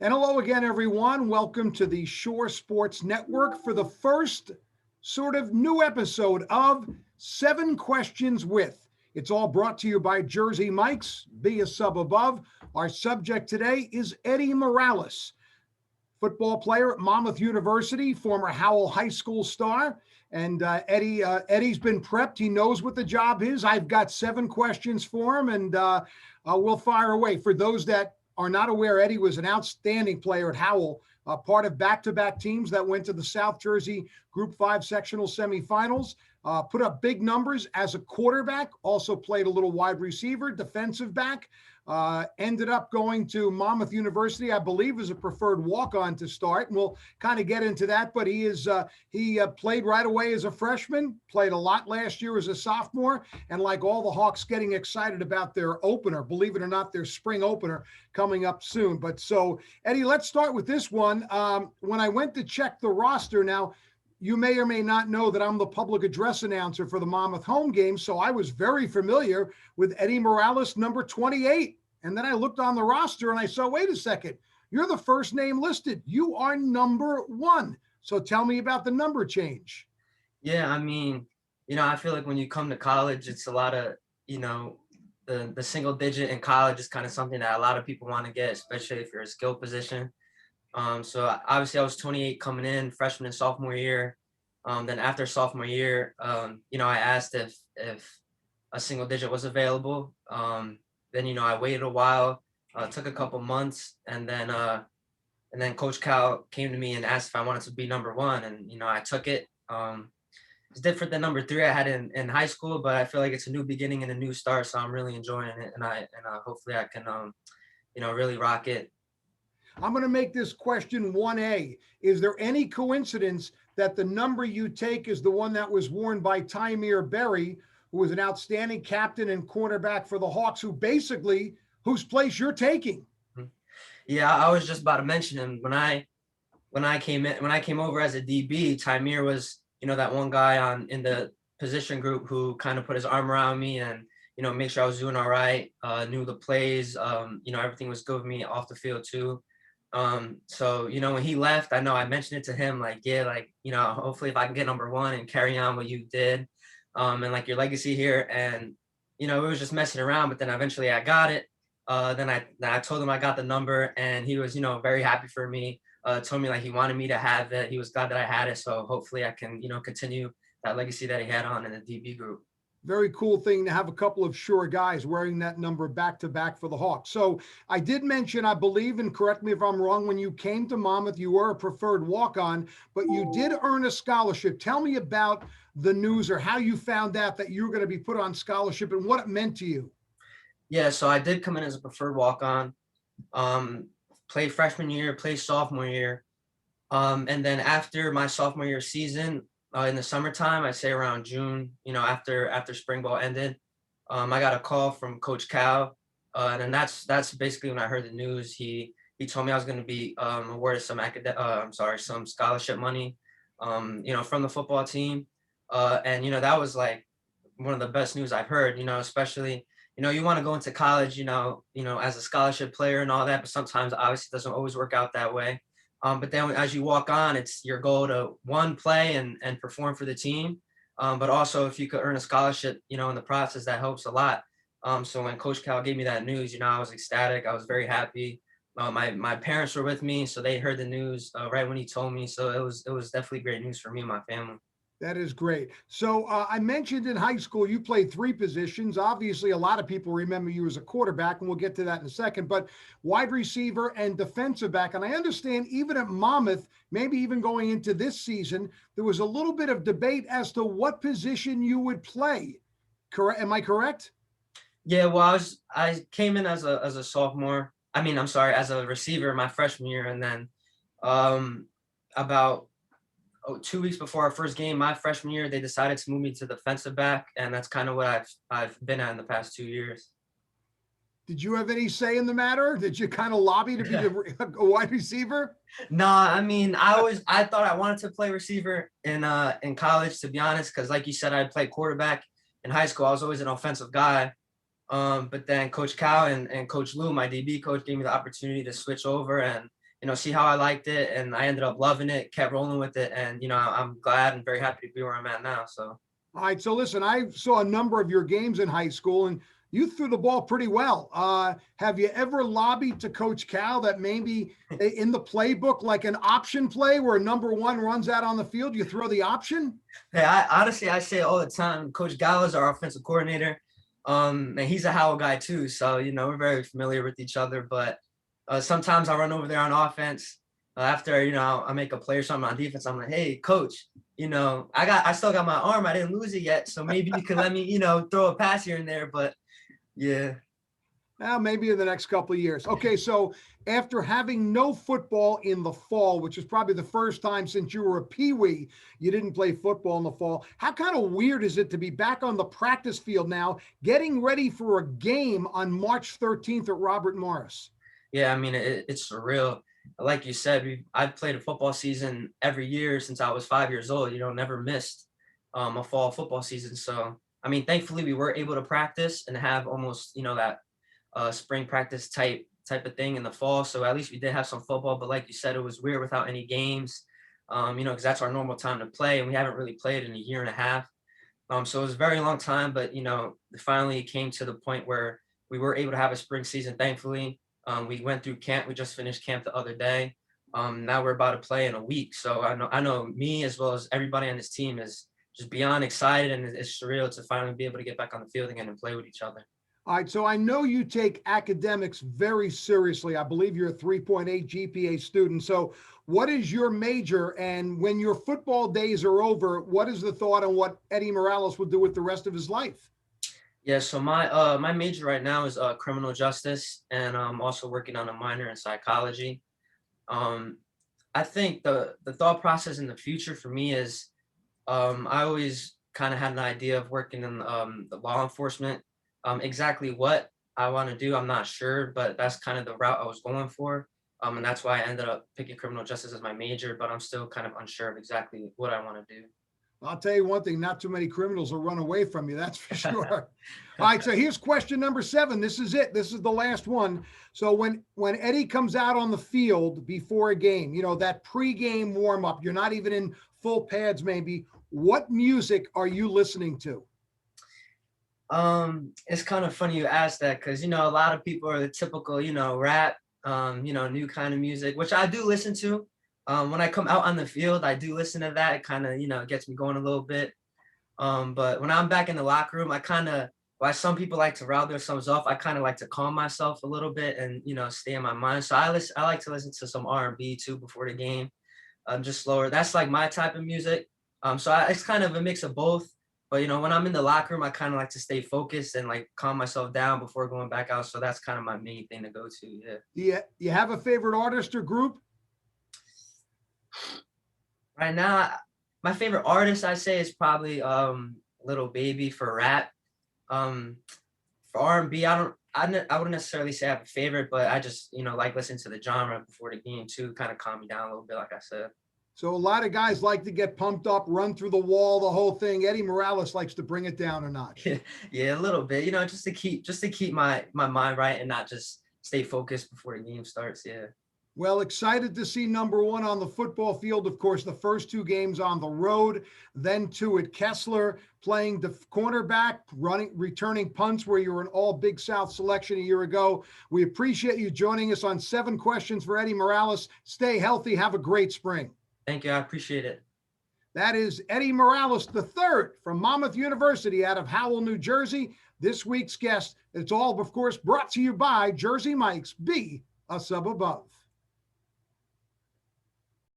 And hello again, everyone. Welcome to the Shore Sports Network for the first sort of new episode of 7 Questions With. It's all brought to you by Jersey Mike's. Be a sub above. Our subject today is Eddie Morales, football player at Monmouth University, former Howell High School star. And Eddie's been prepped. He knows what the job is. I've got 7 questions for him, and we'll fire away. For those that are not aware, Eddie was an outstanding player at Howell, part of back-to-back teams that went to the South Jersey Group 5 sectional semifinals. Put up big numbers as a quarterback, also played a little wide receiver, defensive back. Ended up going to Monmouth University, I believe, as a preferred walk-on to start, and we'll kind of get into that. But he played right away as a freshman, played a lot last year as a sophomore, and like all the Hawks, getting excited about their opener, believe it or not, their spring opener coming up soon. But so, Eddie, let's start with this one. When I went to check the roster now, you may or may not know that I'm the public address announcer for the Monmouth home game, so I was very familiar with Eddie Morales, number 28. And then I looked on the roster and I saw, wait a second, you're the first name listed. You are number 1. So tell me about the number change. Yeah, I feel like when you come to college, it's a lot of, the single digit in college is kind of something that a lot of people want to get, especially if you're a skill position. Obviously I was 28 coming in freshman and sophomore year. Then after sophomore year, I asked if a single digit was available. Then I waited a while, took a couple months, and then Coach Cal came to me and asked if I wanted to be number 1, and I took it. It's different than number 3 I had in high school, but I feel like it's a new beginning and a new start, so I'm really enjoying it, and hopefully I can really rock it. I'm going to make this question 1A. Is there any coincidence that the number you take is the one that was worn by Tymir Berry, who was an outstanding captain and cornerback for the Hawks, whose place you're taking? Yeah, I was just about to mention him. When I came over as a DB, Tymir was, that one guy in the position group who kind of put his arm around me and, make sure I was doing all right, knew the plays, everything was good with me off the field too. So, when he left, I know I mentioned it to him, hopefully if I can get number 1 and carry on what you did, and like your legacy here. And, it was just messing around, but then eventually I got it. Then I told him I got the number, and he was, very happy for me. Told me like he wanted me to have it. He was glad that I had it. So hopefully I can, continue that legacy that he had on in the DB group. Very cool thing to have a couple of sure guys wearing that number back to back for the Hawks. So I did mention, I believe, and correct me if I'm wrong, when you came to Monmouth, you were a preferred walk-on, but you did earn a scholarship. Tell me about the news or how you found out that you were going to be put on scholarship and what it meant to you. Yeah, so I did come in as a preferred walk-on, play freshman year, play sophomore year. And then after my sophomore year season, in the summertime, I'd say around June, after spring ball ended, I got a call from Coach Cal, and then that's basically when I heard the news. He told me I was going to be awarded some scholarship money, from the football team, and that was like one of the best news I've heard. Especially you want to go into college, as a scholarship player and all that, but sometimes obviously it doesn't always work out that way. But then as you walk on, it's your goal to, one, play and perform for the team. But also if you could earn a scholarship, in the process, that helps a lot. So when Coach Cal gave me that news, I was ecstatic. I was very happy. My parents were with me, so they heard the news right when he told me. So it was definitely great news for me and my family. That is great. So I mentioned in high school you played 3 positions. Obviously, a lot of people remember you as a quarterback, and we'll get to that in a second, but wide receiver and defensive back. And I understand even at Monmouth, maybe even going into this season, there was a little bit of debate as to what position you would play. Correct? Am I correct? Yeah, well, I came in as a sophomore. As a receiver my freshman year, and then about 2 weeks before our first game, my freshman year, they decided to move me to defensive back, and that's kind of what I've been at in the past 2 years. Did you have any say in the matter? Did you kind of lobby to be a wide receiver? No, I thought I wanted to play receiver in college, to be honest, because like you said, I played quarterback in high school. I was always an offensive guy. But then Coach Cal and Coach Lou, my DB coach, gave me the opportunity to switch over, and see how I liked it, and I ended up loving it, kept rolling with it, and I'm glad and very happy to be where I'm at now. So All right. So listen, I saw a number of your games in high school and you threw the ball pretty well. Have you ever lobbied to Coach Cal that maybe in the playbook, like an option play where number one runs out on the field, you throw the option? hey, I honestly I say it all the time. Coach Gallo is our offensive coordinator, and he's a Howell guy too. So we're very familiar with each other. But sometimes I run over there on offense after I make a play or something on defense. I'm like, hey, coach, I still got my arm. I didn't lose it yet, so maybe you could let me throw a pass here and there. But yeah. Well, maybe in the next couple of years. Okay, so after having no football in the fall, which is probably the first time since you were a peewee, you didn't play football in the fall. How kind of weird is it to be back on the practice field now, getting ready for a game on March 13th at Robert Morris? Yeah, I mean, it's surreal. Like you said, I've played a football season every year since I was 5 years old. Never missed a fall football season. So, I mean, thankfully we were able to practice and have almost, that spring practice type of thing in the fall. So at least we did have some football. But like you said, it was weird without any games, because that's our normal time to play, and we haven't really played in a year and a half. So it was a very long time, but finally it came to the point where we were able to have a spring season. Thankfully, we went through camp. We just finished camp the other day. Now we're about to play in a week. So I know me as well as everybody on this team is just beyond excited, and it's surreal to finally be able to get back on the field again and play with each other. All right, so I know you take academics very seriously. I believe you're a 3.8 GPA student. So what is your major? And when your football days are over, what is the thought on what Eddie Morales will do with the rest of his life? Yeah, so my major right now is criminal justice, and I'm also working on a minor in psychology. Um, I think the thought process in the future for me is I always kind of had an idea of working in the law enforcement. Exactly what I want to do, I'm not sure, but that's kind of the route I was going for. And that's why I ended up picking criminal justice as my major, but I'm still kind of unsure of exactly what I want to do. I'll tell you one thing, not too many criminals will run away from you, that's for sure. All right, so here's question number 7. This is it. This is the last one. So when Eddie comes out on the field before a game, that pregame warm-up, you're not even in full pads maybe, what music are you listening to? It's kind of funny you asked that because a lot of people are the typical, rap, new kind of music, which I do listen to. When I come out on the field, I do listen to that. It kind of, gets me going a little bit. But when I'm back in the locker room, I kind of, why some people like to rile themselves off, I kind of like to calm myself a little bit and, stay in my mind. So I like to listen to some R&B too before the game. Just slower. That's like my type of music. It's kind of a mix of both. But when I'm in the locker room, I kind of like to stay focused and like calm myself down before going back out. So that's kind of my main thing to go to. Yeah. Yeah. You have a favorite artist or group? Right now, my favorite artist I say is probably Little Baby for rap. For R&B, I wouldn't necessarily say I have a favorite, but I just like listening to the genre before the game too, kind of calm me down a little bit, like I said. So a lot of guys like to get pumped up, run through the wall, the whole thing. Eddie Morales likes to bring it down a notch. Yeah, a little bit, just to keep my mind right and not just stay focused before the game starts. Yeah. Well, excited to see number one on the football field. Of course, the first 2 games on the road, then 2 at Kessler, playing the cornerback, returning punts where you were an all Big South selection a year ago. We appreciate you joining us on 7 Questions for Eddie Morales. Stay healthy. Have a great spring. Thank you. I appreciate it. That is Eddie Morales III from Monmouth University out of Howell, New Jersey. This week's guest. It's all, of course, brought to you by Jersey Mike's. Be a sub above.